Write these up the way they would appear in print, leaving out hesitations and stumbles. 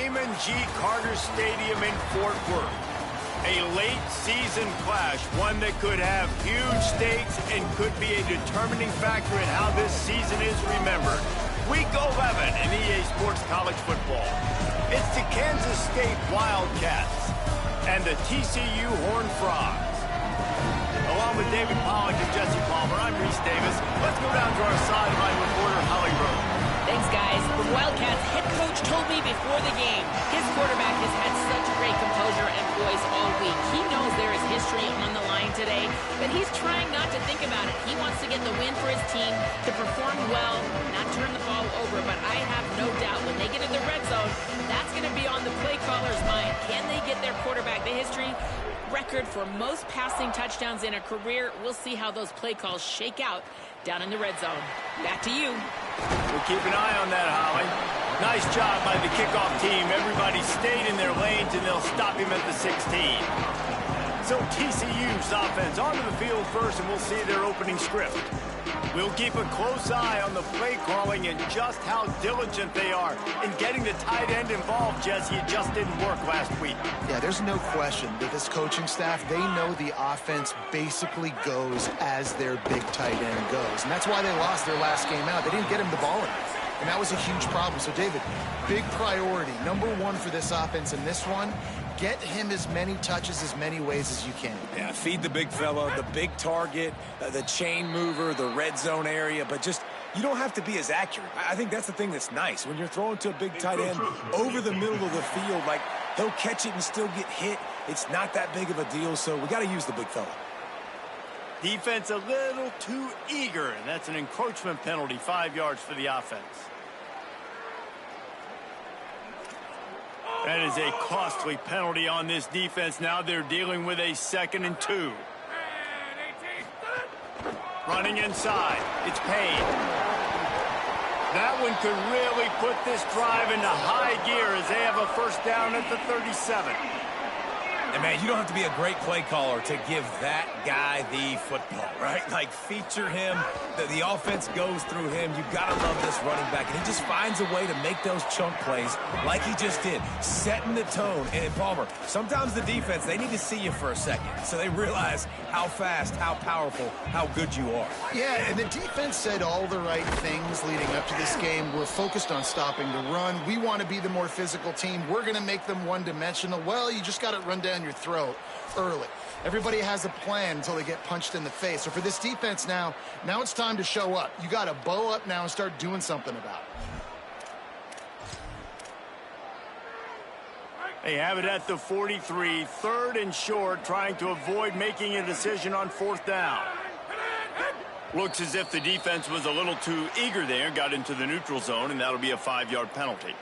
Raymond G. Carter Stadium in Fort Worth. A late-season clash, one that could have huge stakes and could be a determining factor in how this season is remembered. Week 11 in EA Sports College Football. It's the Kansas State Wildcats and the TCU Horned Frogs. Along with David Pollack and Jesse Palmer, I'm Reese Davis. Let's go down to our sideline reporter, Holly Rowe. Thanks, guys. The Wildcats head coach told me before the game his quarterback has had such great composure and poise all week. He knows there is history on the line today, but he's trying not to think about it. He wants to get the win for his team, to perform well, not turn the ball over. But I have no doubt when they get in the red zone, that's going to be on the play caller's mind. Can they get their quarterback the history record for most passing touchdowns in a career? We'll see how those play calls shake out down in the red zone. Back to you. We'll keep an eye on that, Holly. Nice job by the kickoff team. Everybody stayed in their lanes, and they'll stop him at the 16. So TCU's offense onto the field first, and we'll see their opening script. We'll keep a close eye on the play calling and just how diligent they are in getting the tight end involved, Jesse. It just didn't work last week. Yeah, there's no question that this coaching staff, they know the offense basically goes as their big tight end goes. And that's why they lost their last game out. They didn't get him the ball enough. And that was a huge problem. So, David, big priority, #1 for this offense in this one, get him as many touches, as many ways as you can. Yeah, feed the big fella, the big target, the chain mover, the red zone area, but just you don't have to be as accurate. I think that's the thing that's nice. When you're throwing to a big tight end over the middle of the field, like he'll catch it and still get hit. It's not that big of a deal, so we got to use the big fella. Defense a little too eager, and that's an encroachment penalty, 5 yards for the offense. That is a costly penalty on this defense. Now they're dealing with a 2nd and 2. Running inside. It's Payne. That one could really put this drive into high gear as they have a first down at the 37. And, man, you don't have to be a great play caller to give that guy the football, right? Like, feature him. The offense goes through him. You've got to love this running back. And he just finds a way to make those chunk plays like he just did, setting the tone. And, Palmer, sometimes the defense, they need to see you for a second so they realize how fast, how powerful, how good you are. Yeah, and the defense said all the right things leading up to this game. We're focused on stopping the run. We want to be the more physical team. We're going to make them one-dimensional. Well, you just got to run down your throat early. Everybody has a plan until they get punched in the face. So for this defense now it's time to show up. You got to bow up now and start doing something about it. They have it at the 43, 3rd and short, trying to avoid making a decision on 4th down. Looks as if the defense was a little too eager there, got into the neutral zone, and that'll be a 5-yard penalty.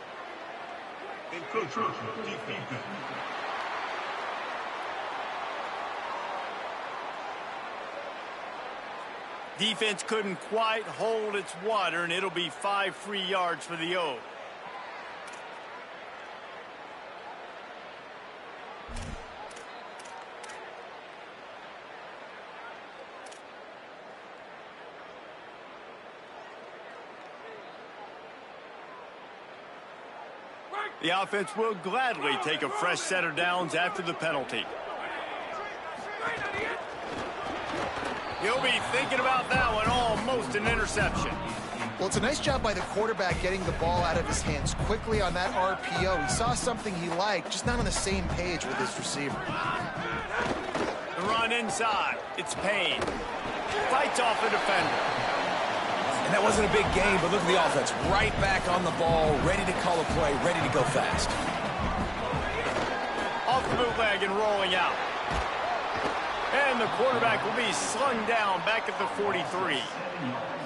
Defense couldn't quite hold its water, and it'll be 5 free yards for the O. The offense will gladly take a fresh set of downs after the penalty. He'll be thinking about that one, almost an interception. Well, it's a nice job by the quarterback getting the ball out of his hands quickly on that RPO. He saw something he liked, just not on the same page with his receiver. The run inside. It's Payne. Fights off the defender. And that wasn't a big game, but look at the offense. Right back on the ball, ready to call a play, ready to go fast. Off the bootleg and rolling out. And the quarterback will be slung down back at the 43.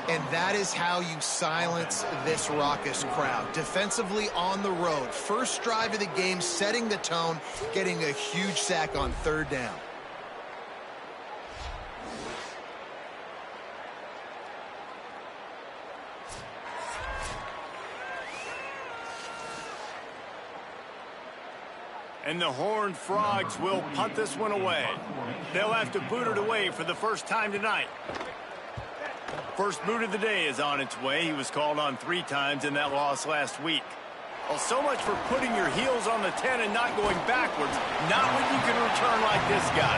And that is how you silence this raucous crowd. Defensively on the road. First drive of the game, setting the tone, getting a huge sack on 3rd down. And the Horned Frogs will punt this one away. They'll have to boot it away for the first time tonight. First boot of the day is on its way. He was called on 3 times in that loss last week. Well, so much for putting your heels on the 10 and not going backwards. Not when you can return like this guy.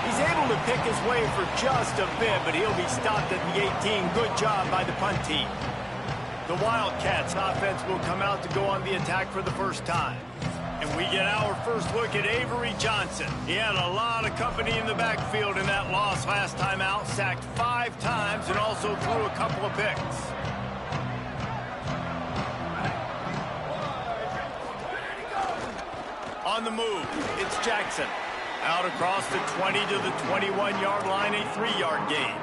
He's able to pick his way for just a bit, but he'll be stopped at the 18. Good job by the punt team. The Wildcats offense will come out to go on the attack for the first time. And we get our first look at Avery Johnson. He had a lot of company in the backfield in that loss last time out. Sacked 5 times and also threw a couple of picks. On the move, it's Jackson. Out across the 20 to the 21-yard line, a 3-yard gain.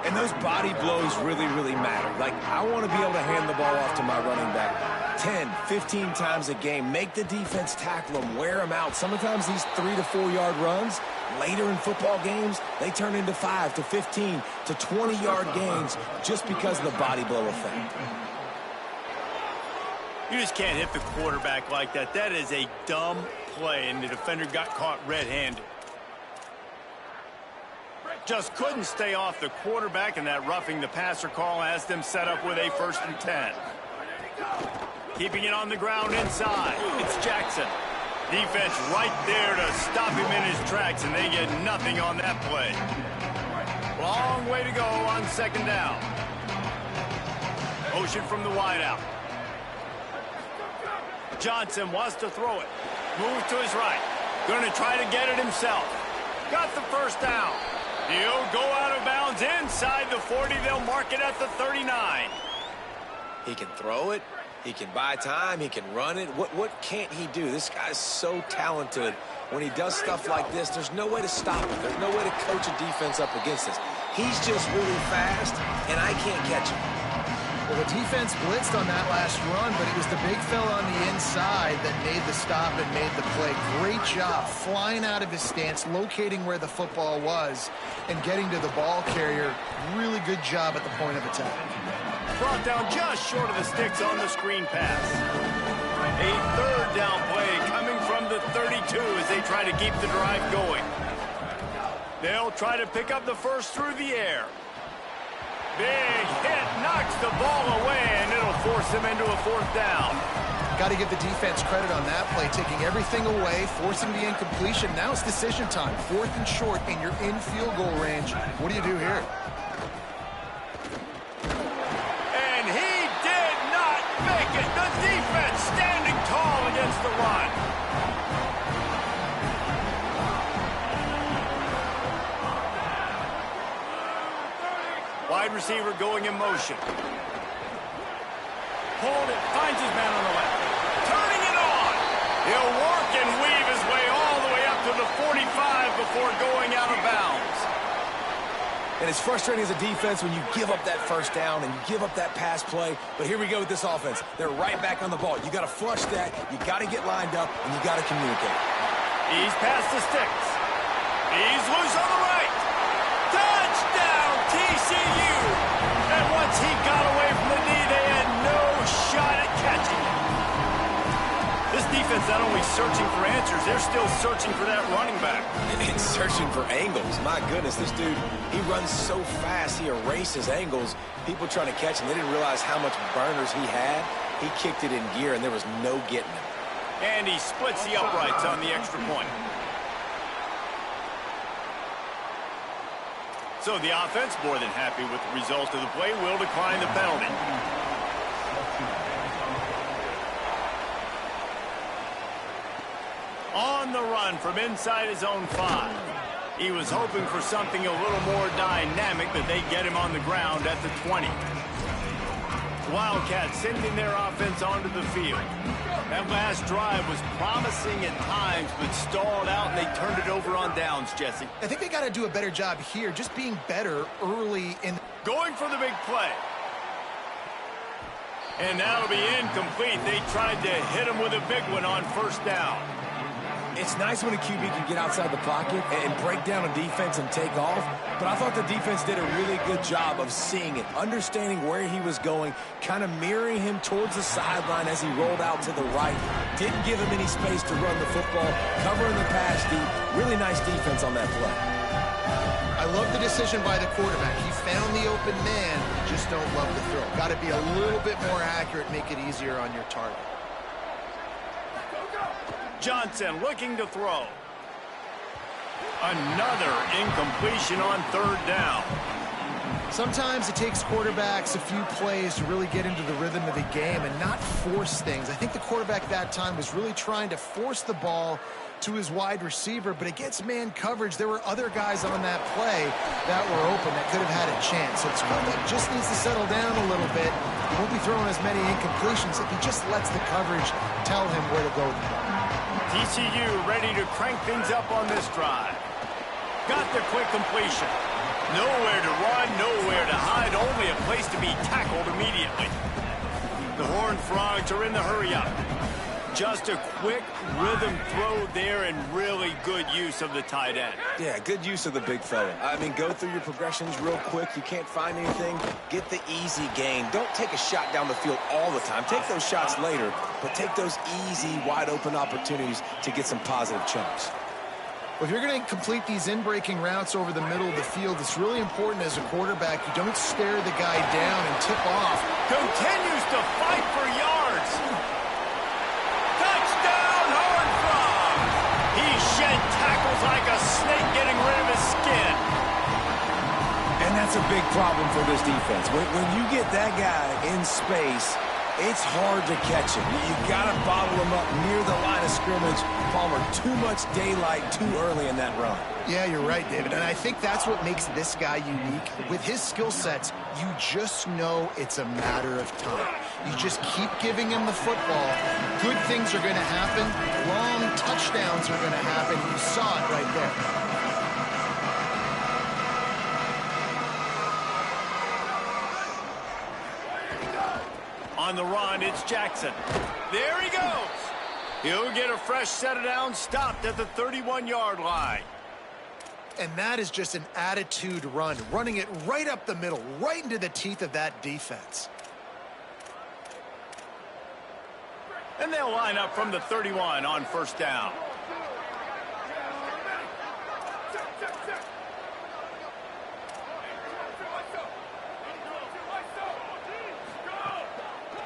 And those body blows really, really matter. Like, I want to be able to hand the ball off to my running back 10, 15 times a game. Make the defense tackle them, wear them out. Sometimes these 3 to 4-yard runs, later in football games, they turn into 5 to 15 to 20-yard gains just because of the body blow effect. You just can't hit the quarterback like that. That is a dumb play, and the defender got caught red-handed. Just couldn't stay off the quarterback, and that roughing the passer call has them set up with a 1st and 10. Keeping it on the ground inside. It's Jackson. Defense right there to stop him in his tracks, and they get nothing on that play. Long way to go on 2nd down. Motion from the wideout. Johnson wants to throw it. Moves to his right. Going to try to get it himself. Got the 1st down. He'll go out of bounds inside the 40. They'll mark it at the 39. He can throw it. He can buy time. He can run it. What can't he do? This guy's so talented. When he does stuff like this, there's no way to stop him. There's no way to coach a defense up against this. He's just really fast, and I can't catch him. Well, the defense blitzed on that last run, but it was the big fella on the inside that made the stop and made the play. Great job flying out of his stance, locating where the football was, and getting to the ball carrier. Really good job at the point of attack. Brought down just short of the sticks on the screen pass. A 3rd down play coming from the 32 as they try to keep the drive going. They'll try to pick up the 1st through the air. Big hit, knocks the ball away, and it'll force him into a 4th down. Got to give the defense credit on that play, taking everything away, forcing the incompletion. Now it's decision time. 4th and short, and you're in field goal range. What do you do here? And he did not make it. The defense standing tall against the run. Wide receiver going in motion. Hold it, finds his man on the left. Turning it on. He'll work and weave his way all the way up to the 45 before going out of bounds. And it's frustrating as a defense when you give up that 1st down and you give up that pass play. But here we go with this offense. They're right back on the ball. You got to flush that. You got to get lined up, and you got to communicate. He's past the sticks. He's loose on the right. Touchdown, TCU! And once he got away from the knee, they had no shot at catching him. This defense not only searching for answers, they're still searching for that running back. And searching for angles. My goodness, this dude, he runs so fast, he erases angles. People trying to catch him, they didn't realize how much burners he had. He kicked it in gear, and there was no getting him. And he splits the uprights on the extra point. So the offense, more than happy with the result of the play, will decline the penalty. On the run from inside his own 5. He was hoping for something a little more dynamic, but they get him on the ground at the 20. Wildcats sending their offense onto the field. That last drive was promising at times, but stalled out, and they turned it over on downs, Jesse. I think they got to do a better job here, just being better early in. Going for the big play. And that'll be incomplete. They tried to hit him with a big one on 1st down. It's nice when a QB can get outside the pocket and break down a defense and take off, but I thought the defense did a really good job of seeing it, understanding where he was going, kind of mirroring him towards the sideline as he rolled out to the right. Didn't give him any space to run the football, covering the pass deep. Really nice defense on that play. I love the decision by the quarterback. He found the open man, just don't love the throw. Got to be a little bit more accurate, make it easier on your target. Johnson looking to throw. Another incompletion on third down. Sometimes it takes quarterbacks a few plays to really get into the rhythm of the game and not force things. I think the quarterback that time was really trying to force the ball to his wide receiver, but against man coverage, there were other guys on that play that were open that could have had a chance. So this quarterback just needs to settle down a little bit. He won't be throwing as many incompletions if he just lets the coverage tell him where to go with the ball. TCU ready to crank things up on this drive. Got the quick completion. Nowhere to run, nowhere to hide, only a place to be tackled immediately. The Horned Frogs are in the hurry-up. Just a quick rhythm throw there and really good use of the tight end. Yeah, good use of the big fella. I mean, go through your progressions real quick. You can't find anything. Get the easy gain. Don't take a shot down the field all the time. Take those shots later, but take those easy, wide-open opportunities to get some positive chunks. Well, if you're going to complete these in-breaking routes over the middle of the field, it's really important as a quarterback you don't stare the guy down and tip off. Continues to fight for yards. Touchdown, Horned Frogs. He shed tackles like a snake getting rid of his skin. And that's a big problem for this defense. When you get that guy in space, it's hard to catch him. You got to bottle him up near the line of scrimmage. Palmer, too much daylight too early in that run. Yeah, you're right, David. And I think that's what makes this guy unique. With his skill sets, you just know it's a matter of time. You just keep giving him the football. Good things are going to happen. Long touchdowns are going to happen. You saw it right there. On the run, it's Jackson. There he goes. He'll get a fresh set of downs, stopped at the 31-yard line. And that is just an attitude run, running it right up the middle, right into the teeth of that defense. And they'll line up from the 31 on first down.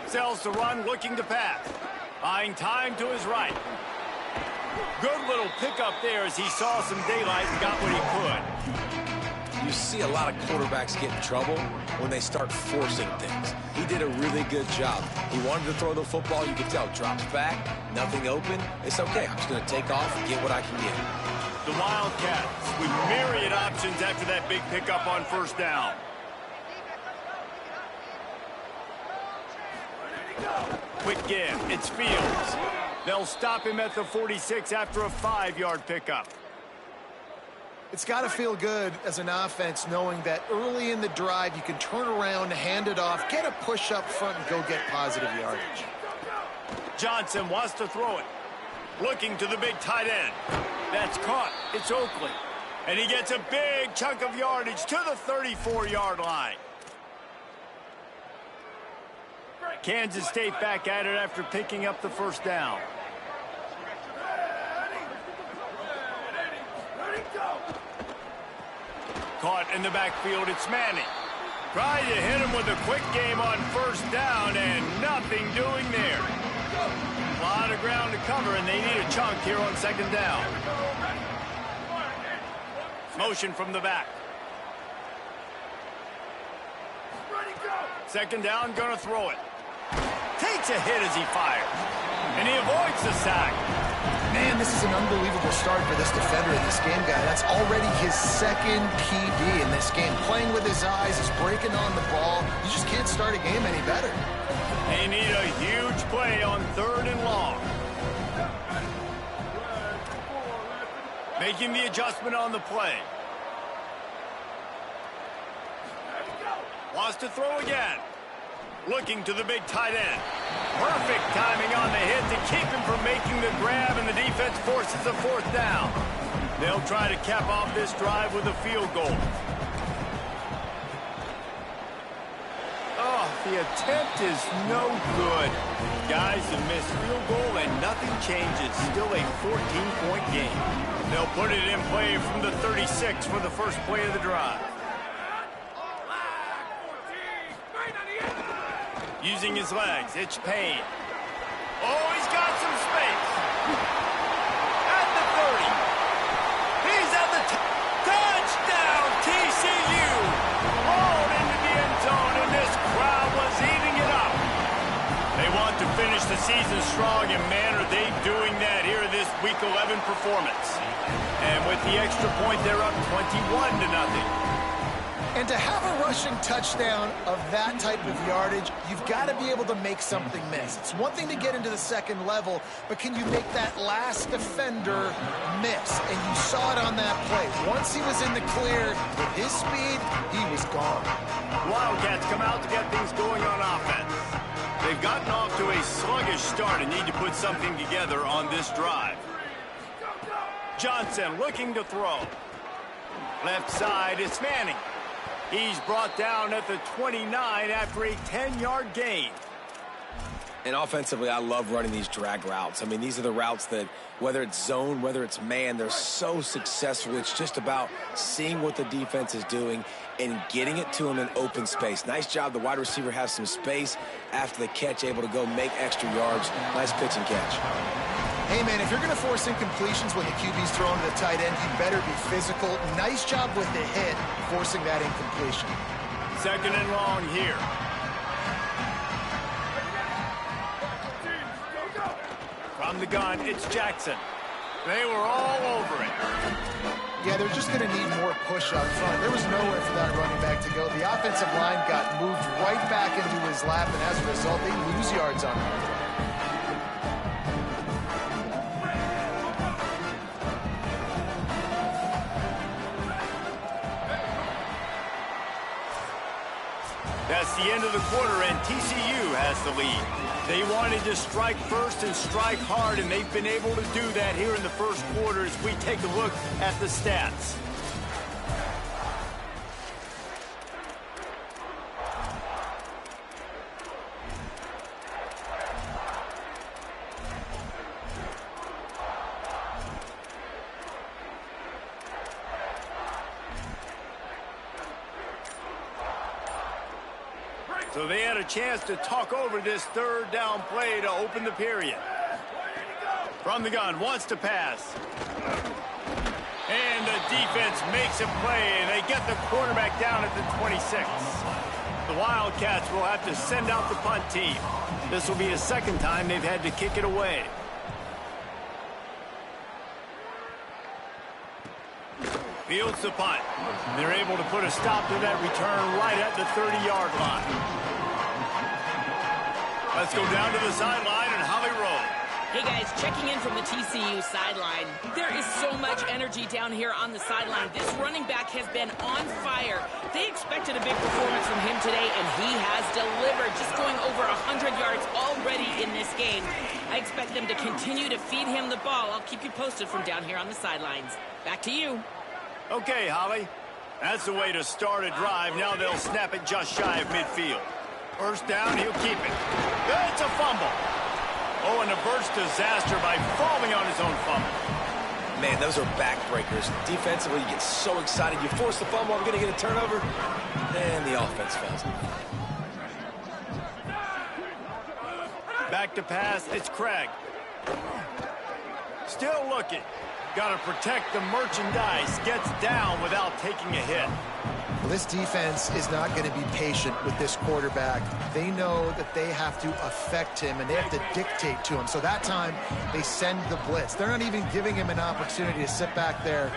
Sells the run, looking to pass. Buying time to his right. Good little pickup there as he saw some daylight and got what he could. You see a lot of quarterbacks get in trouble when they start forcing things. He did a really good job. He wanted to throw the football. You could tell. Drops back, nothing open. It's okay. I'm just going to take off and get what I can get. The Wildcats with myriad options after that big pickup on first down. Quick give. It's Fields. They'll stop him at the 46 after a 5-yard pickup. It's got to feel good as an offense knowing that early in the drive you can turn around, hand it off, get a push up front, and go get positive yardage. Johnson wants to throw it. Looking to the big tight end. That's caught. It's Oakley. And he gets a big chunk of yardage to the 34-yard line. Kansas State back at it after picking up the first down. Caught in the backfield, it's Manning. Tried to hit him with a quick game on first down and nothing doing there. A lot of ground to cover and they need a chunk here on second down. Motion from the back. Second down, gonna throw it. Takes a hit as he fires. And he avoids the sack. Man, this is an unbelievable start for this defender in this game, guy. That's already his second PB in this game. Playing with his eyes, he's breaking on the ball. You just can't start a game any better. They need a huge play on third and long. Making the adjustment on the play. Wants to throw again. Looking to the big tight end. Perfect timing on the hit to keep him from making the grab, and the defense forces a fourth down. They'll try to cap off this drive with a field goal. Oh, the attempt is no good. Guys, a missed field goal and nothing. nothing changes. Still a 14-point game. They'll put it in play from the 36 for the first play of the drive. Using his legs, it's Payne. Oh, he's got some space. At the 30. He's at the touchdown, TCU. Rolled into the end zone, and this crowd was eating it up. They want to finish the season strong, and man, are they doing that here in this Week 11 performance. And with the extra point, they're up 21-0. And to have a rushing touchdown of that type of yardage, you've got to be able to make something miss. It's one thing to get into the second level, but can you make that last defender miss? And you saw it on that play. Once he was in the clear, with his speed, he was gone. Wildcats come out to get things going on offense. They've gotten off to a sluggish start and need to put something together on this drive. Johnson looking to throw. Left side, it's Manning. He's brought down at the 29 after a 10-yard gain. And offensively, I love running these drag routes. I mean, these are the routes that, whether it's zone, whether it's man, they're so successful. It's just about seeing what the defense is doing and getting it to them in open space. Nice job. The wide receiver has some space after the catch, able to go make extra yards. Nice pitch and catch. Hey, man, if you're going to force incompletions when the QB's throwing to the tight end, you better be physical. Nice job with the hit, forcing that incompletion. Second and long here. From the gun, it's Jackson. They were all over it. Yeah, they're just going to need more push up front. There was nowhere for that running back to go. The offensive line got moved right back into his lap, and as a result, they lose yards on that. That's the end of the quarter, and TCU has the lead. They wanted to strike first and strike hard, and they've been able to do that here in the first quarter as we take a look at the stats. So they had a chance to talk over this third down play to open the period. From the gun, wants to pass. And the defense makes a play, and they get the quarterback down at the 26. The Wildcats will have to send out the punt team. This will be the second time they've had to kick it away. Fields the punt. They're able to put a stop to that return right at the 30-yard line. Let's go down to the sideline and Holly roll. Hey guys, checking in from the TCU sideline. There is so much energy down here on the sideline. This running back has been on fire. They expected a big performance from him today, and he has delivered, just going over 100 yards already in this game. I expect them to continue to feed him the ball. I'll keep you posted from down here on the sidelines. Back to you. Okay, Holly. That's the way to start a drive. Now they'll snap it just shy of midfield. First down, he'll keep it. It's a fumble. Oh, and averts disaster by falling on his own fumble. Man, those are backbreakers. Defensively, you get so excited. You force the fumble, I'm going to get a turnover, and the offense fails. Back to pass, it's Craig. Still looking. Got to protect the merchandise. Gets down without taking a hit. This defense is not going to be patient with this quarterback. They know that they have to affect him, and they have to dictate to him. So that time, they send the blitz. They're not even giving him an opportunity to sit back there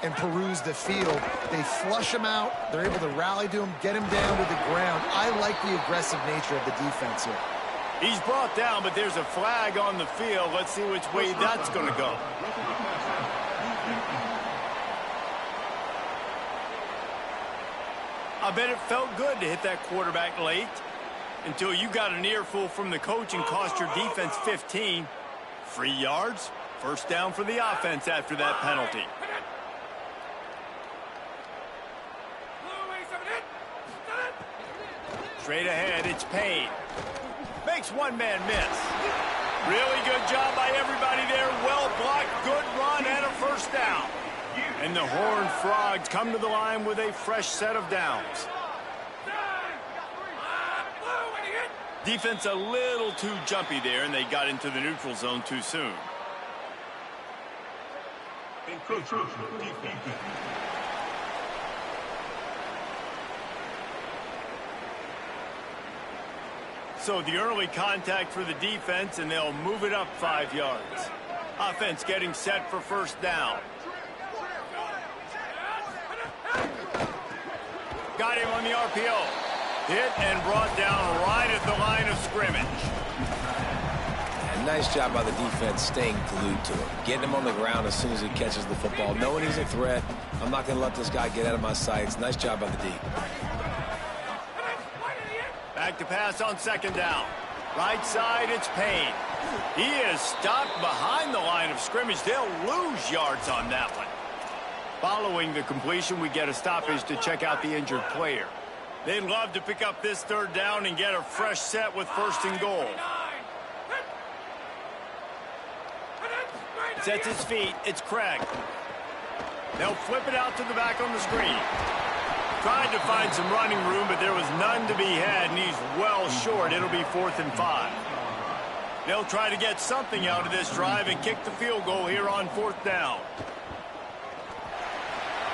and peruse the field. They flush him out. They're able to rally to him, get him down to the ground. I like the aggressive nature of the defense here. He's brought down, but there's a flag on the field. Let's see which way that's going to go. I bet it felt good to hit that quarterback late until you got an earful from the coach and cost your defense 15. Free yards, first down for the offense after that penalty. Straight ahead, it's Payne. Makes one man miss. Really good job by first down. And the Horned Frogs come to the line with a fresh set of downs. Defense a little too jumpy there, and they got into the neutral zone too soon. So the early contact for the defense, and they'll move it up 5 yards. Offense getting set for first down. Got him on the RPO. Hit and brought down right at the line of scrimmage. And nice job by the defense staying glued to him. Getting him on the ground as soon as he catches the football. Knowing he's a threat. I'm not going to let this guy get out of my sights. Nice job by the D. Back to pass on second down. Right side, it's Payne. He is stopped behind the line of scrimmage. They'll lose yards on that one. Following the completion, we get a stoppage to check out the injured player. They'd love to pick up this third down and get a fresh set with first and goal. Sets his feet. It's Craig. They'll flip it out to the back on the screen. Tried to find some running room, but there was none to be had, and he's well short. It'll be 4th and 5. They'll try to get something out of this drive and kick the field goal here on 4th down.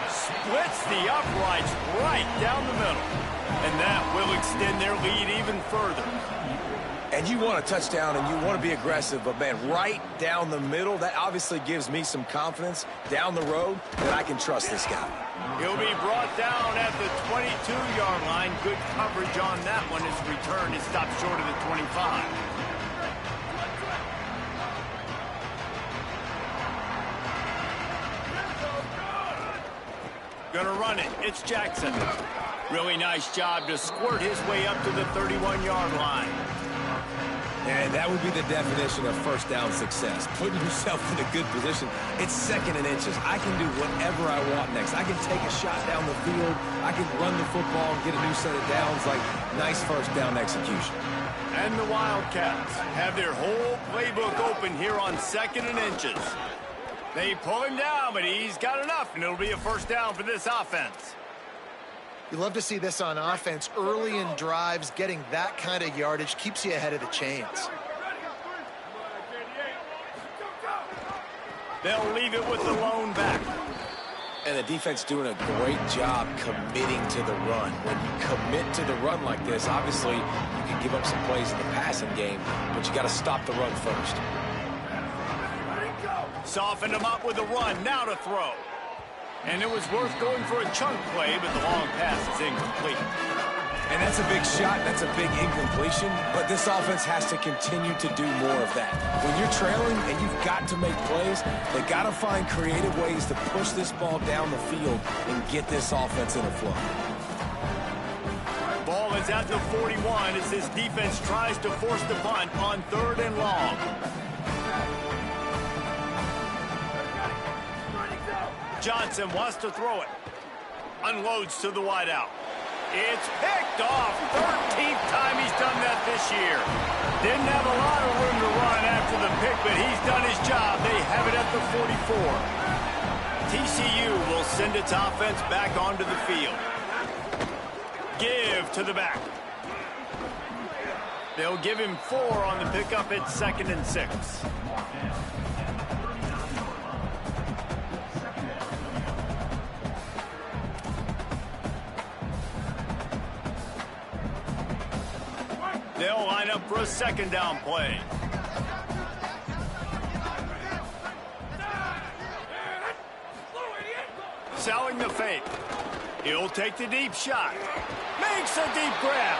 Splits the uprights right down the middle, and that will extend their lead even further. And you want a touchdown and you want to be aggressive, but man, right down the middle, that obviously gives me some confidence down the road that I can trust this guy. He'll be brought down at the 22-yard line. Good coverage on that one. His return is stopped short of the 25. Gonna run it. It's Jackson. Really nice job to squirt his way up to the 31-yard line. And that would be the definition of first down success. Putting yourself in a good position. It's 2nd and inches. I can do whatever I want next. I can take a shot down the field. I can run the football and get a new set of downs. Like, nice first down execution. And the Wildcats have their whole playbook open here on 2nd and inches. They pull him down, but he's got enough, and it'll be a first down for this offense. You love to see this on offense. Early in drives, getting that kind of yardage keeps you ahead of the chains. They'll leave it with the lone back. And the defense doing a great job committing to the run. When you commit to the run like this, obviously you can give up some plays in the passing game, but you got to stop the run first. Softened him up with a run. Now to throw. And it was worth going for a chunk play, but the long pass is incomplete. And that's a big shot. That's a big incompletion. But this offense has to continue to do more of that. When you're trailing and you've got to make plays, they got to find creative ways to push this ball down the field and get this offense in a flow. Ball is at the 41 as this defense tries to force the punt on 3rd and long. Johnson wants to throw it. Unloads to the wideout. It's picked off. 13th time he's done that this year. Didn't have a lot of room to run after the pick, but he's done his job. They have it at the 44. TCU will send its offense back onto the field. Give to the back. They'll give him 4 on the pickup at 2nd and 6. They'll line up for a 2nd down play. Selling the fake. He'll take the deep shot. Makes a deep grab.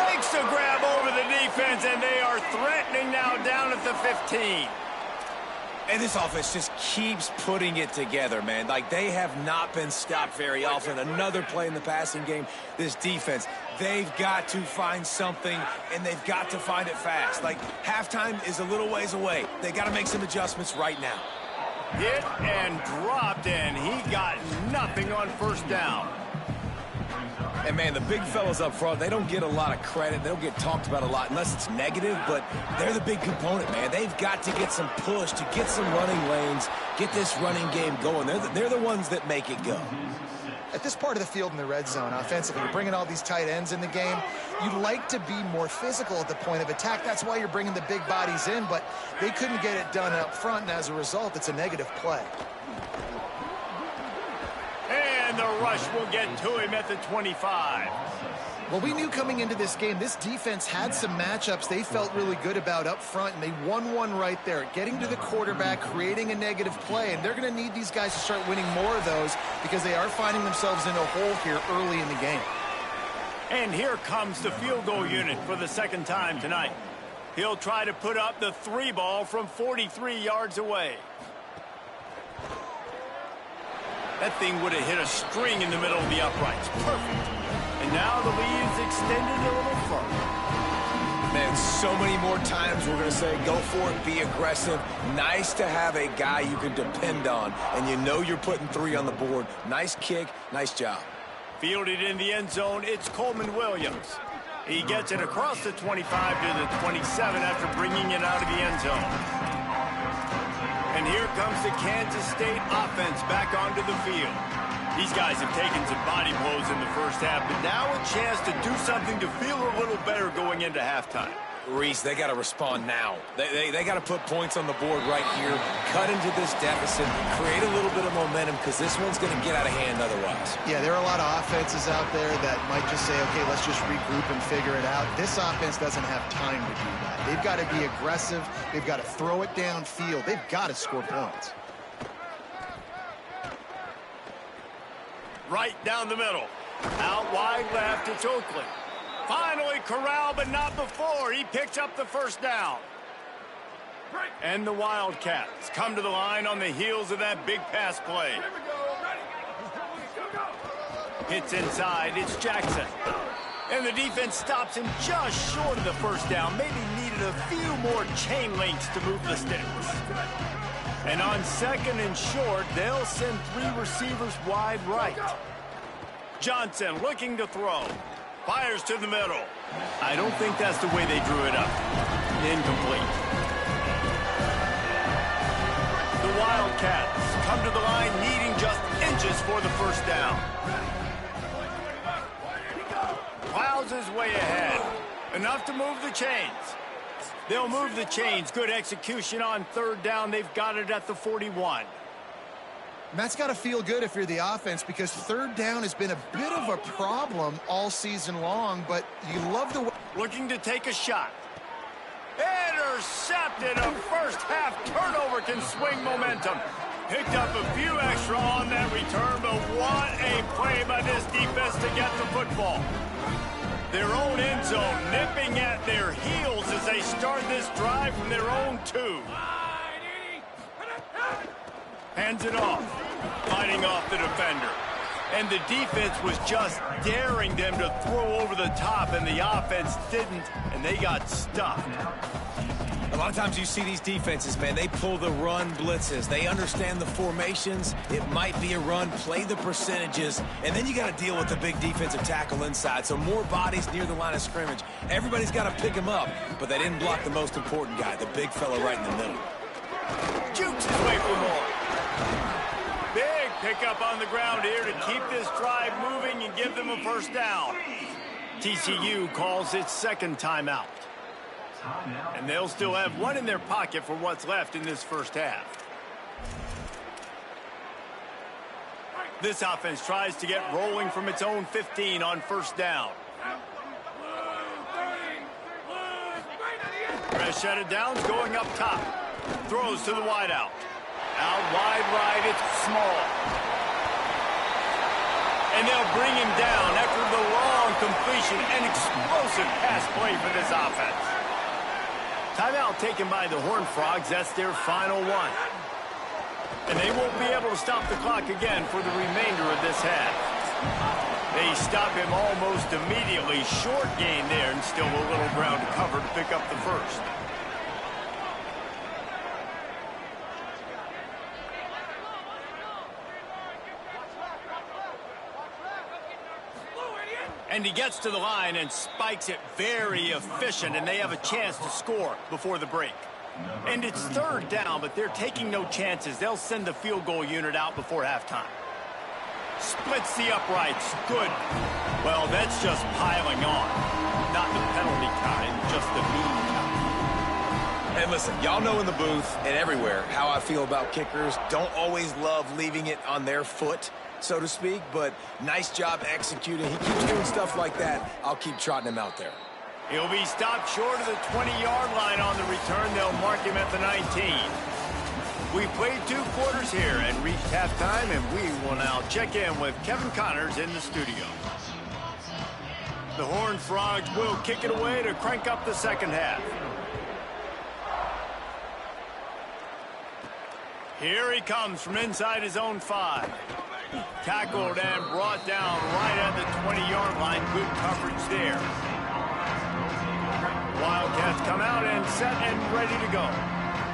Makes a grab over the defense, and they are threatening now down at the 15. And this offense just keeps putting it together, man. Like, they have not been stopped very often. Another play in the passing game. This defense, they've got to find something, and they've got to find it fast. Like, halftime is a little ways away. They got to make some adjustments right now. Hit and dropped, and he got nothing on first down. And, man, the big fellas up front, they don't get a lot of credit. They don't get talked about a lot unless it's negative, but they're the big component, man. They've got to get some push, to get some running lanes, get this running game going. They're the ones that make it go. At this part of the field in the red zone, offensively, you're bringing all these tight ends in the game. You'd like to be more physical at the point of attack. That's why you're bringing the big bodies in, but they couldn't get it done up front, and as a result, it's a negative play. And the rush will get to him at the 25. Well, we knew coming into this game, this defense had some matchups they felt really good about up front, and they won one right there, getting to the quarterback, creating a negative play, and they're going to need these guys to start winning more of those because they are finding themselves in a hole here early in the game. And here comes the field goal unit for the second time tonight. He'll try to put up the 3 ball from 43 yards away. That thing would have hit a string in the middle of the uprights. Perfect. And now the lead is extended a little further. Man, so many more times we're going to say, go for it, be aggressive. Nice to have a guy you can depend on, and you know you're putting 3 on the board. Nice kick, nice job. Fielded in the end zone, it's Coleman Williams. He gets it across the 25 to the 27 after bringing it out of the end zone. And here comes the Kansas State offense back onto the field. These guys have taken some body blows in the first half, but now a chance to do something to feel a little better going into halftime. Reese, they got to respond now. They got to put points on the board right here, cut into this deficit, create a little bit of momentum because this one's going to get out of hand otherwise. Yeah, there are a lot of offenses out there that might just say, okay, let's just regroup and figure it out. This offense doesn't have time to do that. They've got to be aggressive. They've got to throw it downfield. They've got to score points. Right down the middle. Out wide left, it's Oakley. Finally corralled, but not before. He picks up the first down. And the Wildcats come to the line on the heels of that big pass play. Hits inside, it's Jackson. And the defense stops him just short of the first down. Maybe needed a few more chain links to move the sticks. And on second and short, they'll send 3 receivers wide right. Johnson looking to throw. Fires to the middle. I don't think that's the way they drew it up. Incomplete. The Wildcats come to the line needing just inches for the first down. Plows his way ahead. Enough to move the chains. They'll move the chains. Good execution on third down. They've got it at the 41. And that's got to feel good if you're the offense because third down has been a bit of a problem all season long, but you love the way. Looking to take a shot. Intercepted. A first half turnover can swing momentum. Picked up a few extra on that return, but what a play by this defense to get the football. Their own end zone nipping at their heels as they start this drive from their own 2. Hands it off, fighting off the defender. And the defense was just daring them to throw over the top, and the offense didn't, and they got stuffed. A lot of times you see these defenses, man, they pull the run blitzes. They understand the formations. It might be a run, play the percentages, and then you got to deal with the big defensive tackle inside. So more bodies near the line of scrimmage. Everybody's got to pick him up, but they didn't block the most important guy, the big fella right in the middle. Jukes his way for more. Big pickup on the ground here to keep this drive moving and give them a first down. TCU calls its second timeout. And they'll still have one in their pocket for what's left in this first half. This offense tries to get rolling from its own 15 on first down. Press shut downs going up top. Throws to the wideout. Out wide right, it's Small. And they'll bring him down after the long completion and explosive pass play for this offense. Timeout taken by the Horned Frogs. That's their final one. And they won't be able to stop the clock again for the remainder of this half. They stop him almost immediately. Short gain there and still a little ground to cover to pick up the first. And he gets to the line and spikes it very efficient, and they have a chance to score before the break. And it's third down, but they're taking no chances. They'll send the field goal unit out before halftime. Splits the uprights. Good. Well, that's just piling on. Not the penalty kind, just the mean kind. And listen, y'all know in the booth and everywhere how I feel about kickers. Don't always love leaving it on their foot, so to speak, but nice job executing. He keeps doing stuff like that. I'll keep trotting him out there. He'll be stopped short of the 20-yard line on the return. They'll mark him at the 19. We played 2 quarters here and reached halftime, and we will now check in with Kevin Connors in the studio. The Horned Frogs will kick it away to crank up the second half. Here he comes from inside his own 5. Tackled and brought down right at the 20-yard line. Good coverage there. Wildcats come out and set and ready to go.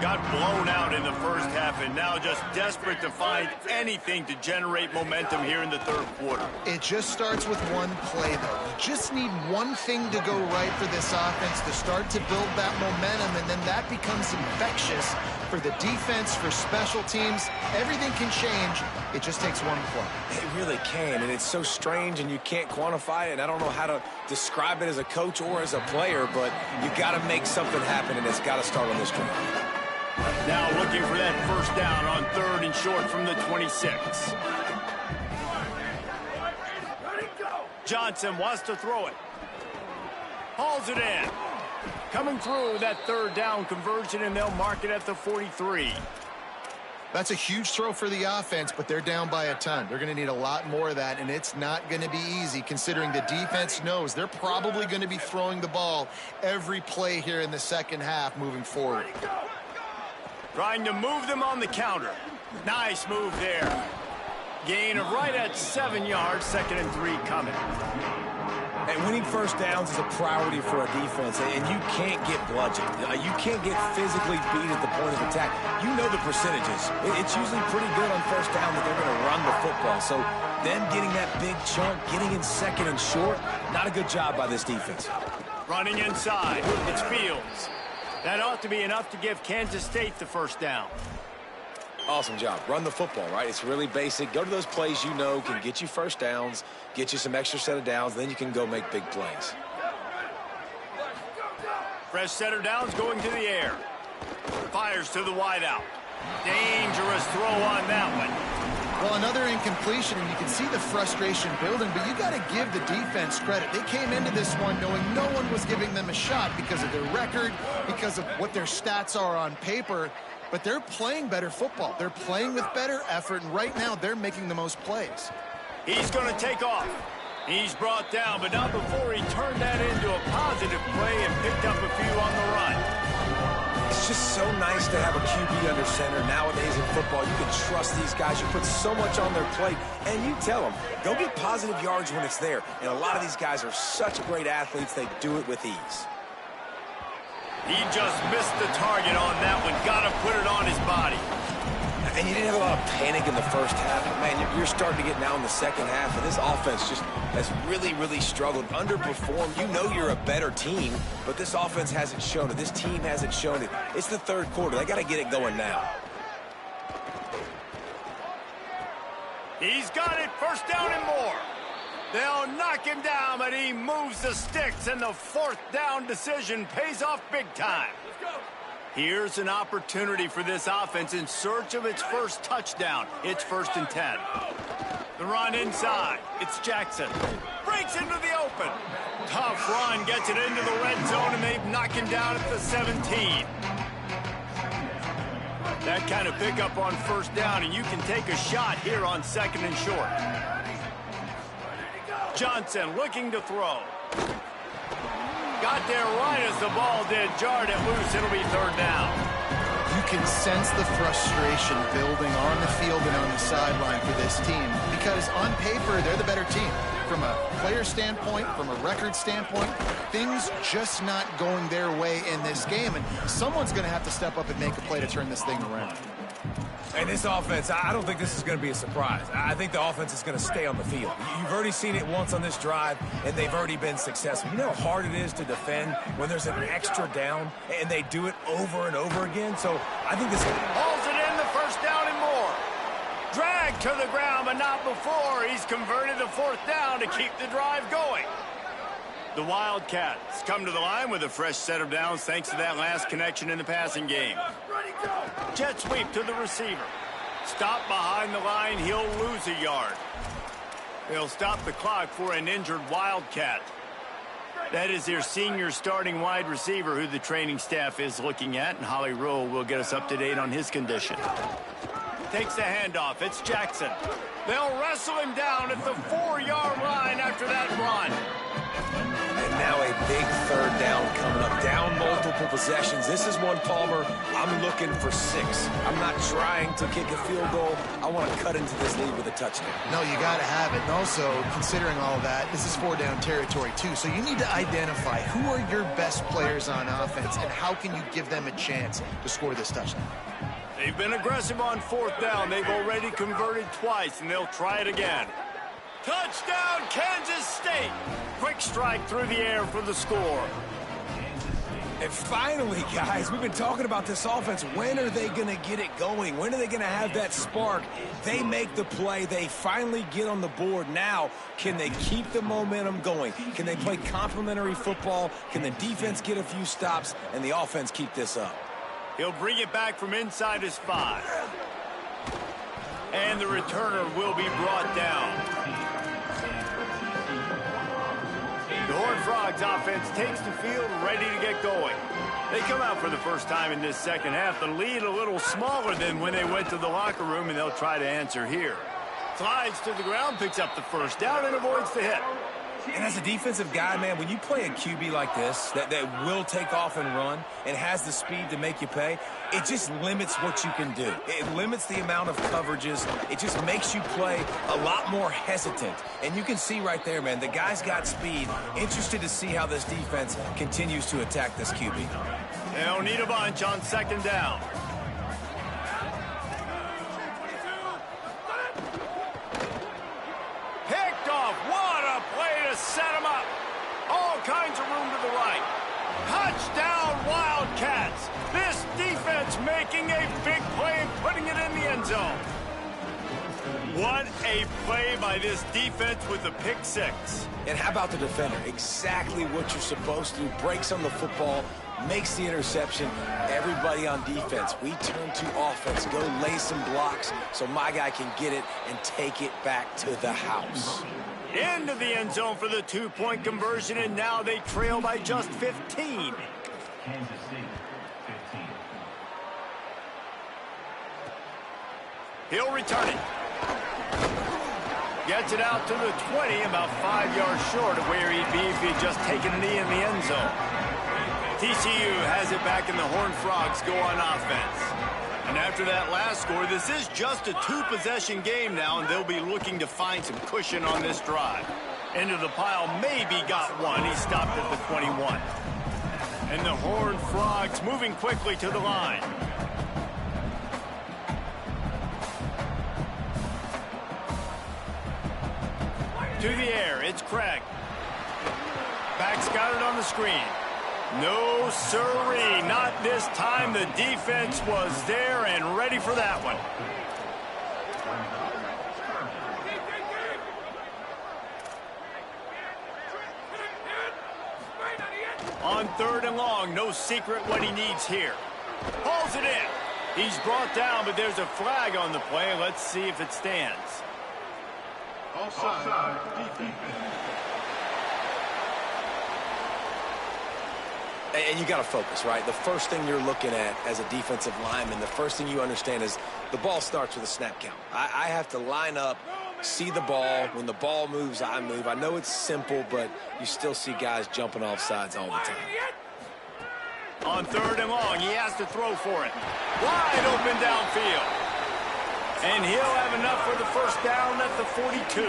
Got blown out in the first half and now just desperate to find anything to generate momentum here in the third quarter. It just starts with one play, though. You just need one thing to go right for this offense to start to build that momentum, and then that becomes infectious for the defense, for special teams. Everything can change. It just takes one play. It really can, and it's so strange, and you can't quantify it, and I don't know how to describe it as a coach or as a player, but you got to make something happen, and it's got to start on this drive. Now looking for that first down on 3rd and short from the 26. Johnson wants to throw it. Hauls it in. Coming through that 3rd down conversion, and they'll mark it at the 43. That's a huge throw for the offense, but they're down by a ton. They're going to need a lot more of that, and it's not going to be easy considering the defense knows they're probably going to be throwing the ball every play here in the second half moving forward. Trying to move them on the counter. Nice move there. Gain of right at 7 yards, 2nd and 3 coming. And winning first downs is a priority for a defense, and you can't get bludgeoned. You can't get physically beat at the point of attack. You know the percentages. It's usually pretty good on first down that they're going to run the football. So them getting that big chunk, getting in 2nd and short, not a good job by this defense. Running inside. It's Fields. That ought to be enough to give Kansas State the first down. Awesome job. Run the football, right? It's really basic. Go to those plays you know can get you first downs, get you some extra set of downs, then you can go make big plays. Fresh set of downs going to the air. Fires to the wideout. Dangerous throw on that one. Well, another incompletion, and you can see the frustration building, but you got to give the defense credit. They came into this one knowing no one was giving them a shot because of their record, because of what their stats are on paper, but they're playing better football. They're playing with better effort, and right now they're making the most plays. He's going to take off. He's brought down, but not before he turned that into a positive play and picked up a few on the run. It's just so nice to have a QB under center. Nowadays in football, you can trust these guys. You put so much on their plate, and you tell them, go get positive yards when it's there. And a lot of these guys are such great athletes, they do it with ease. He just missed the target on that one. Got to put it on his body. And you didn't have a lot of panic in the first half. Man, you're starting to get now in the second half, and this offense just has really, really struggled, underperformed. You know you're a better team, but this offense hasn't shown it. This team hasn't shown it. It's the third quarter. They got to get it going now. He's got it. First down and more. They'll knock him down, but he moves the sticks, and the 4th down decision pays off big time. Let's go. Here's an opportunity for this offense in search of its first touchdown. It's 1st and 10. The run inside. It's Jackson. Breaks into the open. Tough run, gets it into the red zone, and they knock him down at the 17. That kind of pickup on first down, and you can take a shot here on 2nd and short. Johnson looking to throw. Got there right as the ball did. Jarred it loose. It'll be 3rd down. You can sense the frustration building on the field and on the sideline for this team because on paper, they're the better team. From a player standpoint, from a record standpoint, things just not going their way in this game, and someone's going to have to step up and make a play to turn this thing around. And this offense, I don't think this is going to be a surprise. I think the offense is going to stay on the field. You've already seen it once on this drive, and they've already been successful. You know how hard it is to defend when there's an extra down, and they do it over and over again? So I think this hauls it in, the first down and more. Dragged to the ground, but not before. He's converted the fourth down to keep the drive going. The Wildcats come to the line with a fresh set of downs thanks to that last connection in the passing game. Jet sweep to the receiver. Stop behind the line, he'll lose a yard. They'll stop the clock for an injured Wildcat. That is their senior starting wide receiver who the training staff is looking at, and Holly Rowe will get us up to date on his condition. Takes the handoff, it's Jackson. They'll wrestle him down at the 4-yard line after that run. And now a big third down coming up. Down multiple possessions. This is one, Palmer, I'm looking for 6. I'm not trying to kick a field goal. I want to cut into this lead with a touchdown. No, you got to have it. And also, considering all that, this is 4-down territory, too. So you need to identify who are your best players on offense and how can you give them a chance to score this touchdown. They've been aggressive on 4th down. They've already converted twice, and they'll try it again. Touchdown, Kansas State! Quick strike through the air for the score. And finally, guys, we've been talking about this offense. When are they going to get it going? When are they going to have that spark? They make the play. They finally get on the board. Now, can they keep the momentum going? Can they play complementary football? Can the defense get a few stops and the offense keep this up? He'll bring it back from inside his 5. And the returner will be brought down. The Horned Frogs offense takes the field, ready to get going. They come out for the first time in this second half. The lead a little smaller than when they went to the locker room, and they'll try to answer here. Slides to the ground, picks up the first down, and avoids the hit. And as a defensive guy, man, when you play a QB like this that will take off and run and has the speed to make you pay, it just limits what you can do. It limits the amount of coverages. It just makes you play a lot more hesitant. And you can see right there, man, the guy's got speed. Interested to see how this defense continues to attack this QB. They'll need a bunch on 2nd down. Set him up. All kinds of room to the right. Touchdown, Wildcats. This defense making a big play and putting it in the end zone. What a play by this defense with the pick 6. And how about the defender? Exactly what you're supposed to do. Breaks on the football, makes the interception. Everybody on defense, we turn to offense. Go lay some blocks so my guy can get it and take it back to the house. Into the end zone for the 2-point conversion, and now they trail by just 15. He'll return it. Gets it out to the 20, about 5 yards short of where he'd be if he'd just taken a knee in the end zone. TCU has it back, and the Horned Frogs go on offense. And after that last score, this is just a 2-possession game now, and they'll be looking to find some cushion on this drive. Into the pile, maybe got one. He stopped at the 21. And the Horned Frogs moving quickly to the line. To the air, it's Craig. Back's got it on the screen. No, sirree, not this time. The defense was there and ready for that one. On 3rd and long, no secret what he needs here. Hauls it in. He's brought down, but there's a flag on the play. Let's see if it stands. Offside. And you got to focus, right? The first thing you're looking at as a defensive lineman, the first thing you understand is the ball starts with a snap count. I have to line up, see the ball. When the ball moves, I move. I know it's simple, but you still see guys jumping off sides all the time. On 3rd and long, he has to throw for it. Wide open downfield. And he'll have enough for the first down at the 42.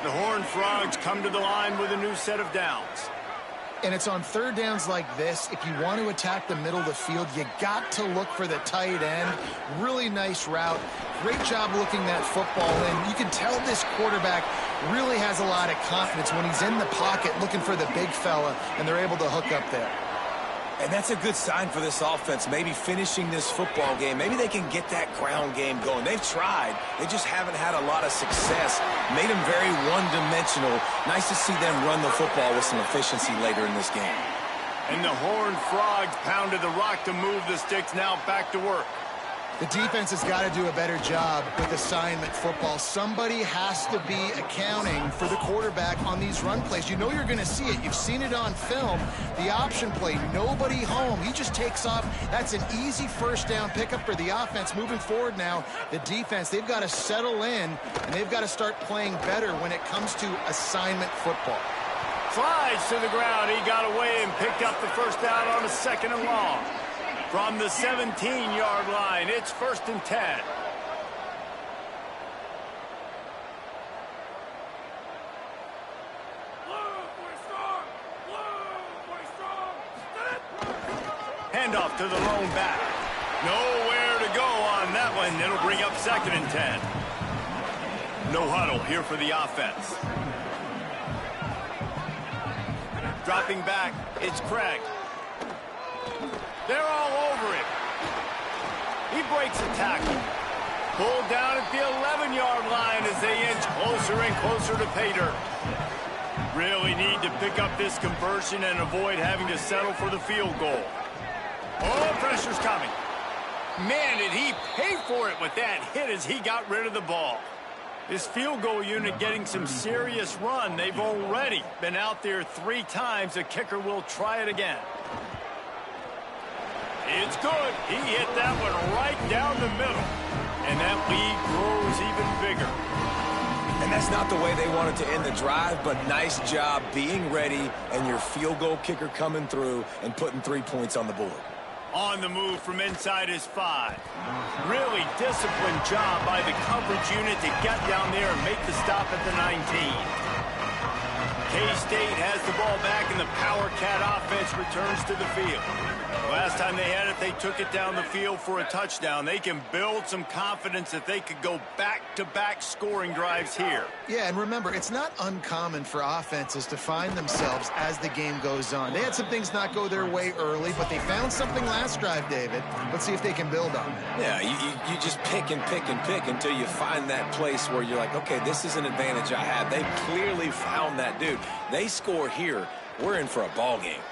The Horned Frogs come to the line with a new set of downs. And it's on third downs like this, if you want to attack the middle of the field, you got to look for the tight end. Really nice route. Great job looking that football in. You can tell this quarterback really has a lot of confidence when he's in the pocket looking for the big fella, and they're able to hook up there. And that's a good sign for this offense, maybe finishing this football game. Maybe they can get that ground game going. They've tried. They just haven't had a lot of success. Made them very one-dimensional. Nice to see them run the football with some efficiency later in this game. And the Horned Frogs pounded the rock to move the sticks. Now back to work. The defense has got to do a better job with assignment football. Somebody has to be accounting for the quarterback on these run plays. You know you're going to see it. You've seen it on film. The option play, nobody home. He just takes off. That's an easy first down pickup for the offense. Moving forward now, the defense, they've got to settle in, and they've got to start playing better when it comes to assignment football. Slides to the ground. He got away and picked up the first down on a 2nd and long. From the 17-yard line, it's 1st and 10. Handoff to the lone back. Nowhere to go on that one. It'll bring up 2nd and 10. No huddle here for the offense. Dropping back, it's Craig. They're all over him. He breaks a tackle. Pulled down at the 11-yard line as they inch closer and closer to pay dirt. Really need to pick up this conversion and avoid having to settle for the field goal. Oh, pressure's coming. Man, did he pay for it with that hit as he got rid of the ball. This field goal unit getting some serious run. They've already been out there 3 times. The kicker will try it again. It's good. He hit that one right down the middle. And that lead grows even bigger. And that's not the way they wanted to end the drive, but nice job being ready and your field goal kicker coming through and putting 3 points on the board. On the move from inside his 5. Really disciplined job by the coverage unit to get down there and make the stop at the 19. K-State has the ball back and the Power Cat offense returns to the field. Last time they had it, they took it down the field for a touchdown. They can build some confidence that they could go back-to-back scoring drives here. Yeah, and remember, it's not uncommon for offenses to find themselves as the game goes on. They had some things not go their way early, but they found something last drive, David. Let's see if they can build on that. Yeah, you just pick and pick and pick until you find that place where you're like, okay, this is an advantage I have. They clearly found that dude. They score here, we're in for a ball game.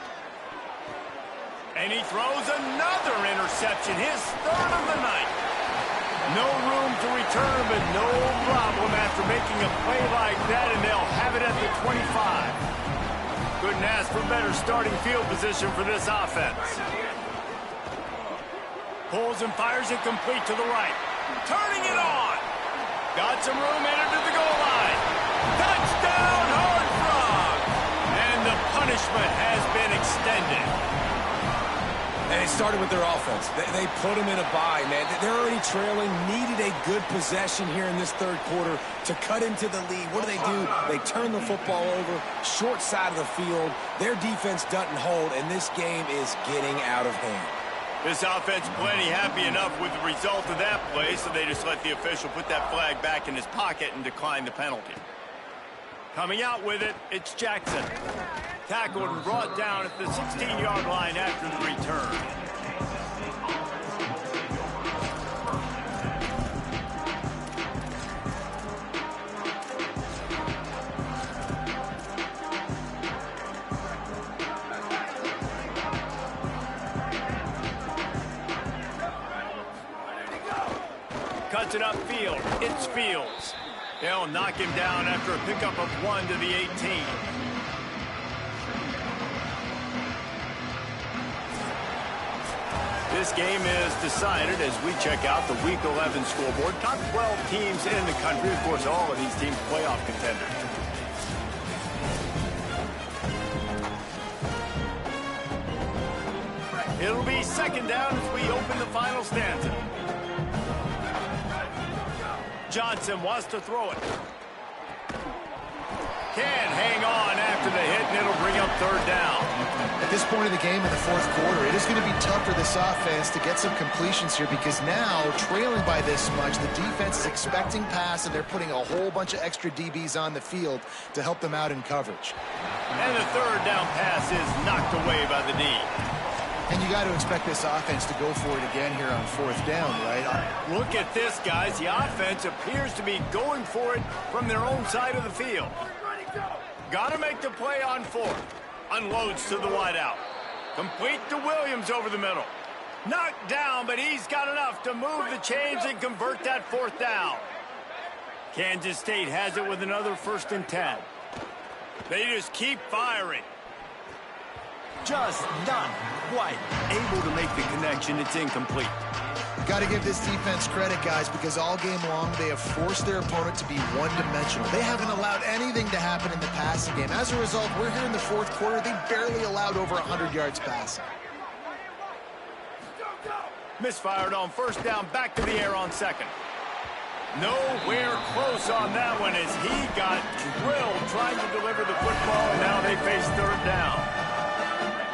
And he throws another interception, his 3rd of the night. No room to return, but no problem after making a play like that, and they'll have it at the 25. Couldn't ask for better starting field position for this offense. Pulls and fires it complete to the right. Turning it on. Got some room, entered to the goal line. Touchdown, Horned Frog! And the punishment has been extended. And it started with their offense. They put them in a bye, man. They're already trailing, needed a good possession here in this 3rd quarter to cut into the lead. What do? They turn the football over, short side of the field. Their defense doesn't hold, and this game is getting out of hand. This offense plenty happy enough with the result of that play, so they just let the official put that flag back in his pocket and decline the penalty. Coming out with it, it's Jackson. Tackled and brought down at the 16-yard line after the return. Cuts it upfield. It's Fields. They'll knock him down after a pickup of 1 to the 18. This game is decided as we check out the Week 11 scoreboard. Top 12 teams in the country. Of course, all of these teams playoff contenders. It'll be 2nd down as we open the final stanza. Johnson wants to throw it. Can't hang on after after the hit, and it'll bring up third down. At this point of the game in the fourth quarter, it is going to be tough for this offense to get some completions here because now, trailing by this much, the defense is expecting pass, and they're putting a whole bunch of extra DBs on the field to help them out in coverage. And the third down pass is knocked away by the D. And you got to expect this offense to go for it again here on fourth down, right? Look at this, guys. The offense appears to be going for it from their own side of the field. Got to make the play on fourth. Unloads to the wideout. Complete to Williams over the middle. Knocked down, but he's got enough to move the chains and convert that fourth down. Kansas State has it with another 1st and 10. They just keep firing. Just not quite able to make the connection. It's incomplete. Got to give this defense credit, guys, because all game long they have forced their opponent to be one-dimensional. They haven't allowed anything to happen in the passing game. As a result, we're here in the fourth quarter. They barely allowed over 100 yards passing. Misfired on first down, back to the air on second. Nowhere close on that one as he got drilled trying to deliver the football, and now they face third down.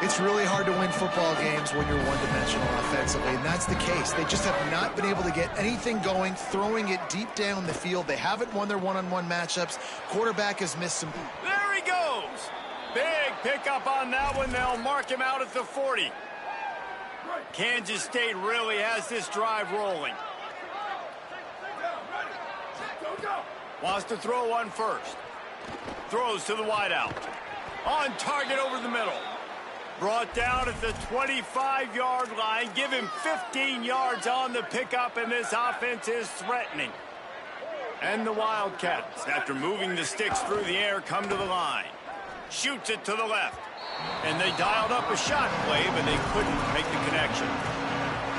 It's really hard to win football games when you're one-dimensional offensively, and that's the case. They just have not been able to get anything going, throwing it deep down the field. They haven't won their one-on-one matchups. Quarterback has missed some. There he goes. Big pickup on that one. They'll mark him out at the 40. Kansas State really has this drive rolling. Wants to throw one first. Throws to the wideout. On target over the middle. Brought down at the 25-yard line. Give him 15 yards on the pickup, and this offense is threatening. And the Wildcats, after moving the sticks through the air, come to the line. Shoots it to the left. And they dialed up a shot play, but they couldn't make the connection.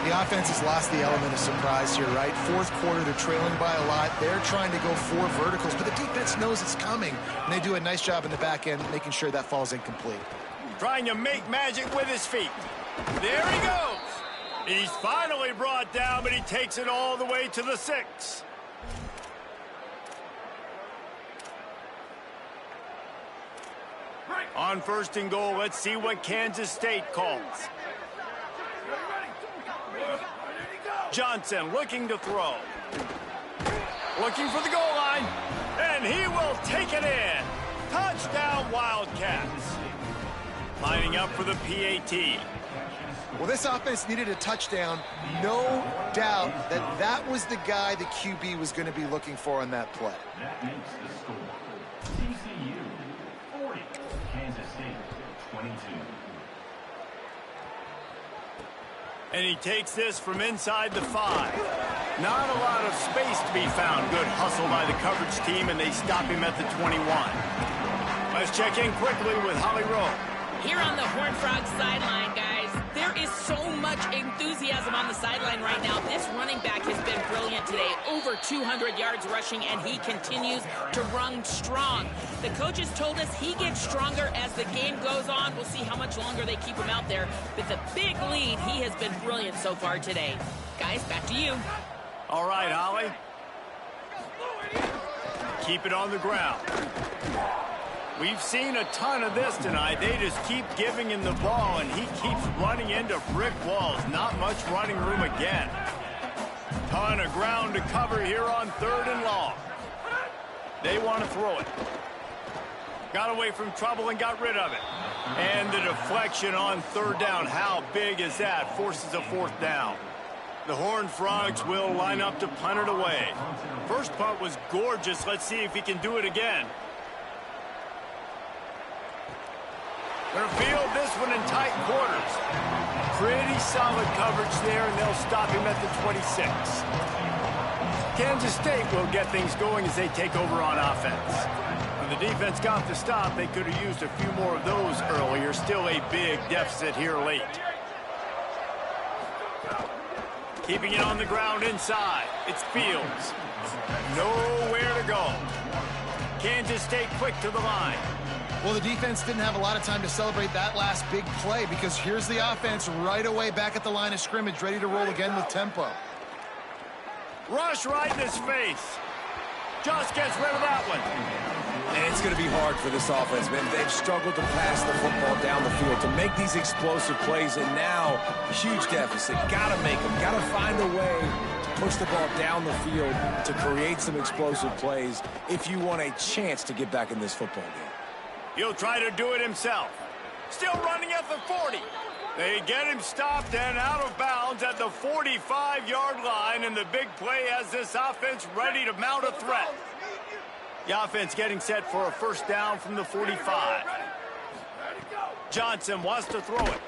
The offense has lost the element of surprise here, right? Fourth quarter, they're trailing by a lot. They're trying to go 4 verticals, but the defense knows it's coming. And they do a nice job in the back end, making sure that falls incomplete. Trying to make magic with his feet. There he goes. He's finally brought down, but he takes it all the way to the 6. On 1st and goal, let's see what Kansas State calls. Johnson looking to throw. Looking for the goal line. And he will take it in. Touchdown, Wildcats. Lining up for the PAT. Well, this offense needed a touchdown. No doubt that that was the guy the QB was going to be looking for on that play. That makes the score. TCU 40, Kansas State 22. And he takes this from inside the 5. Not a lot of space to be found. Good hustle by the coverage team, and they stop him at the 21. Let's check in quickly with Holly Rowe. Here on the Horned Frogs sideline, guys, there is so much enthusiasm on the sideline right now. This running back has been brilliant today. Over 200 yards rushing, and he continues to run strong. The coaches told us he gets stronger as the game goes on. We'll see how much longer they keep him out there. With a big lead, he has been brilliant so far today. Guys, back to you. All right, Holly. Keep it on the ground. We've seen a ton of this tonight. They just keep giving him the ball, and he keeps running into brick walls. Not much running room again. Ton of ground to cover here on 3rd and long. They want to throw it. Got away from trouble and got rid of it. And the deflection on 3rd down. How big is that? Forces a 4th down. The Horned Frogs will line up to punt it away. First punt was gorgeous. Let's see if he can do it again. They'll field this one in tight quarters. Pretty solid coverage there, and they'll stop him at the 26. Kansas State will get things going as they take over on offense. When the defense got the stop, they could have used a few more of those earlier. Still a big deficit here late. Keeping it on the ground inside. It's Fields. Nowhere to go. Kansas State quick to the line. Well, the defense didn't have a lot of time to celebrate that last big play because here's the offense right away back at the line of scrimmage, ready to roll again with tempo. Rush right in his face. Just gets rid of that one. And it's going to be hard for this offense, man. They've struggled to pass the football down the field, to make these explosive plays, and now, huge deficit. Got to make them. Got to find a way to push the ball down the field to create some explosive plays if you want a chance to get back in this football game. He'll try to do it himself. Still running at the 40. They get him stopped and out of bounds at the 45-yard line, and the big play has this offense ready to mount a threat. The offense getting set for a first down from the 45. Johnson wants to throw it.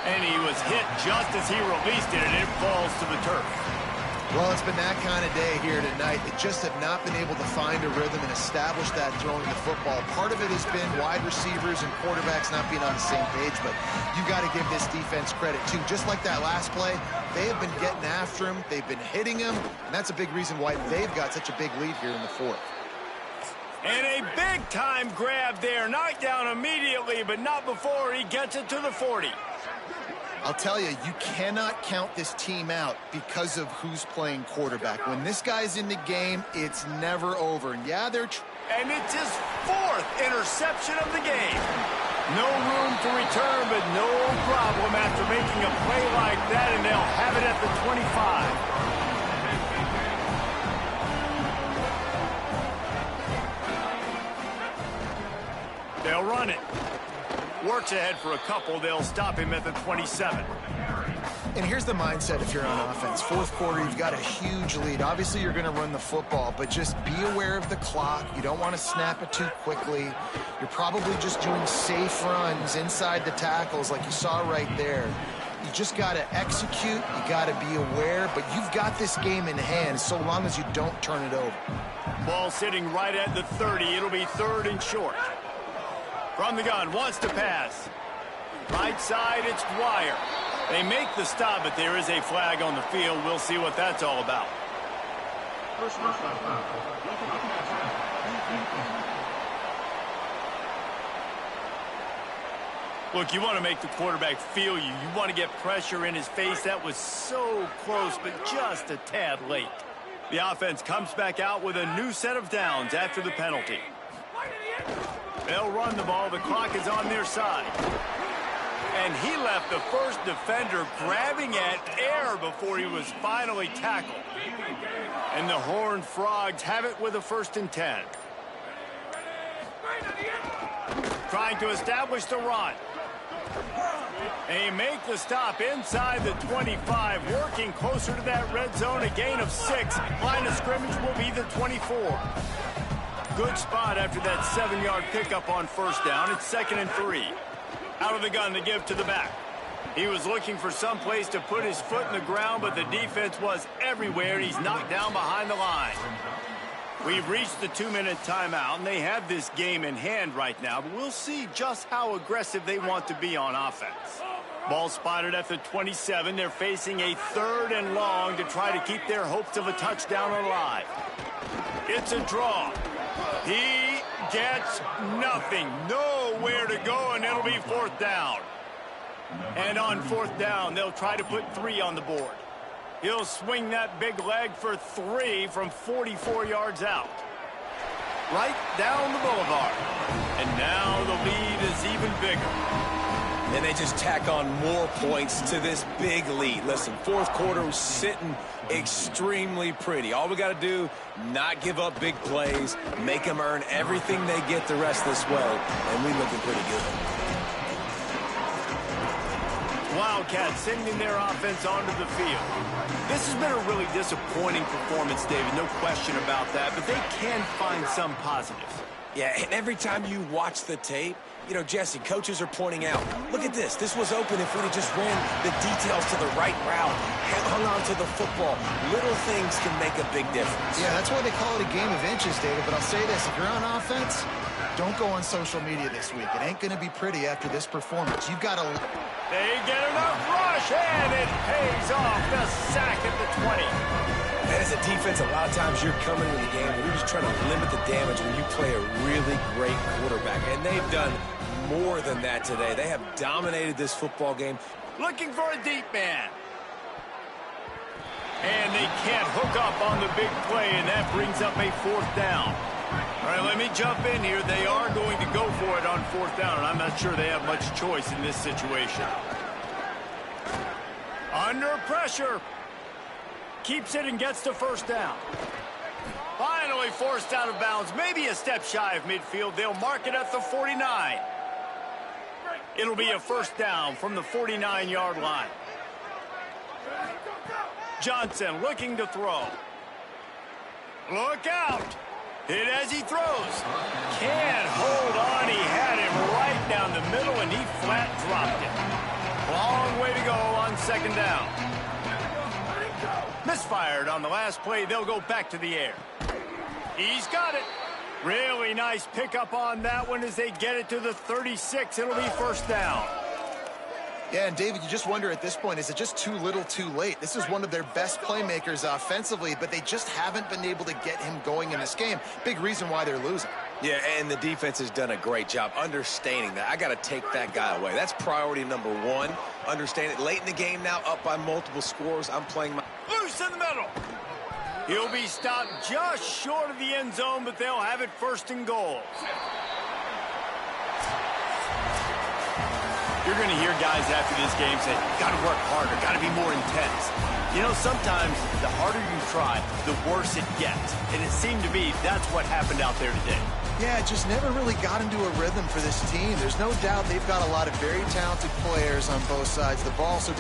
And he was hit just as he released it, and it falls to the turf. Well, it's been that kind of day here tonight. They just have not been able to find a rhythm and establish that throwing the football. Part of it has been wide receivers and quarterbacks not being on the same page, but you got to give this defense credit, too. Just like that last play, they have been getting after him. They've been hitting him, and that's a big reason why they've got such a big lead here in the fourth. And a big-time grab there. Knocked down immediately, but not before he gets it to the 40. I'll tell you, you cannot count this team out because of who's playing quarterback. When this guy's in the game, it's never over. And yeah, and it's his fourth interception of the game. No room to return, but no problem after making a play like that, and they'll have it at the 25. They'll run it. Works ahead for a couple. They'll stop him at the 27. And here's the mindset if you're on offense. Fourth quarter, you've got a huge lead. Obviously, you're going to run the football, but just be aware of the clock. You don't want to snap it too quickly. You're probably just doing safe runs inside the tackles like you saw right there. You just got to execute. You got to be aware, but you've got this game in hand so long as you don't turn it over. Ball sitting right at the 30. It'll be third and short. From the gun, wants to pass. Right side, it's Dwyer. They make the stop, but there is a flag on the field. We'll see what that's all about. Look, you want to make the quarterback feel you. You want to get pressure in his face. That was so close, but just a tad late. The offense comes back out with a new set of downs after the penalty. They'll run the ball. The clock is on their side. And he left the first defender grabbing at air before he was finally tackled. And the Horned Frogs have it with a 1st and 10. Trying to establish the run. They make the stop inside the 25, working closer to that red zone, a gain of 6. Line of scrimmage will be the 24. Good spot after that 7-yard pickup on first down. It's 2nd and 3. Out of the gun to give to the back. He was looking for some place to put his foot in the ground, but the defense was everywhere, and he's knocked down behind the line. We've reached the 2-minute timeout, and they have this game in hand right now, but we'll see just how aggressive they want to be on offense. Ball spotted at the 27. They're facing a 3rd and long to try to keep their hopes of a touchdown alive. It's a draw. He gets nothing. Nowhere to go, and it'll be 4th down. And on 4th down, they'll try to put 3 on the board. He'll swing that big leg for 3 from 44 yards out. Right down the boulevard. And now the lead is even bigger. And they just tack on more points to this big lead. Listen, fourth quarter was sitting extremely pretty. All we got to do, not give up big plays, make them earn everything they get the rest of this way, and we're looking pretty good. Wildcats sending their offense onto the field. This has been a really disappointing performance, David, no question about that, but they can find some positives. Yeah, and every time you watch the tape, you know, Jesse, coaches are pointing out, look at this. This was open if we'd have just ran the details to the right route, hung on to the football. Little things can make a big difference. Yeah, that's why they call it a game of inches, David. But I'll say this, if you're on offense, don't go on social media this week. It ain't going to be pretty after this performance. You've got to... They get enough rush, and it pays off. The sack at the 20. And as a defense, a lot of times you're coming into the game and you're just trying to limit the damage when you play a really great quarterback. And they've done more than that today. They have dominated this football game. Looking for a deep man. And they can't hook up on the big play, and that brings up a 4th down. All right, let me jump in here. They are going to go for it on 4th down, and I'm not sure they have much choice in this situation. Under pressure. Keeps it and gets to 1st down. Finally forced out of bounds. Maybe a step shy of midfield. They'll mark it at the 49. It'll be a 1st down from the 49-yard line. Johnson looking to throw. Look out. Hit as he throws. Can't hold on. He had him right down the middle, and he flat dropped it. Long way to go on 2nd down. Misfired on the last play. They'll go back to the air. He's got it. Really nice pickup on that one as they get it to the 36. It'll be 1st down. Yeah, and David, you just wonder at this point, is it just too little too late? This is one of their best playmakers offensively, but they just haven't been able to get him going in this game. Big reason why they're losing. Yeah, and the defense has done a great job understanding that. I got to take that guy away. That's priority number 1. Understand it. Late in the game now, up by multiple scores. I'm playing my... Loose in the middle. He'll be stopped just short of the end zone, but they'll have it 1st and goal. You're going to hear guys after this game say, got to work harder, got to be more intense. You know, sometimes the harder you try, the worse it gets. And it seemed to me that's what happened out there today. Yeah, it just never really got into a rhythm for this team. There's no doubt they've got a lot of very talented players on both sides of the ball. So